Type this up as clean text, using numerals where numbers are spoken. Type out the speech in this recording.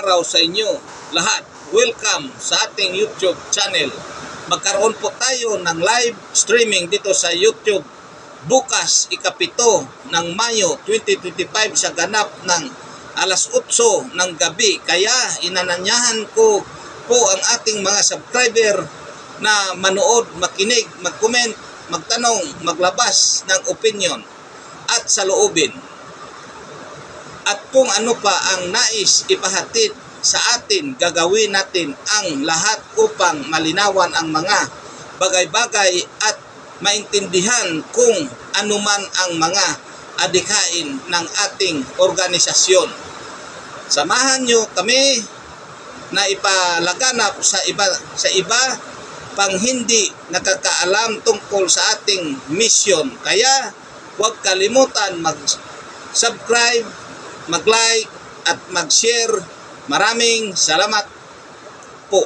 araw sa inyo lahat. Welcome sa ating YouTube channel. Magkaroon po tayo ng live streaming dito sa YouTube bukas ikapito ng Mayo 2025 sa ganap ng alas 8 ng gabi. Kaya inananyahan ko po ang ating mga subscriber na manood, makinig, mag-comment, magtanong, maglabas ng opinion at saloobin. At kung ano pa ang nais ipahatid sa atin, gagawin natin ang lahat upang malinawan ang mga bagay-bagay at maintindihan kung anuman ang mga adhikain ng ating organisasyon. Samahan nyo kami na ipalaganap sa iba pang hindi nakakaalam tungkol sa ating mission. Kaya huwag kalimutan mag-subscribe, mag-like at mag-share. Maraming salamat po.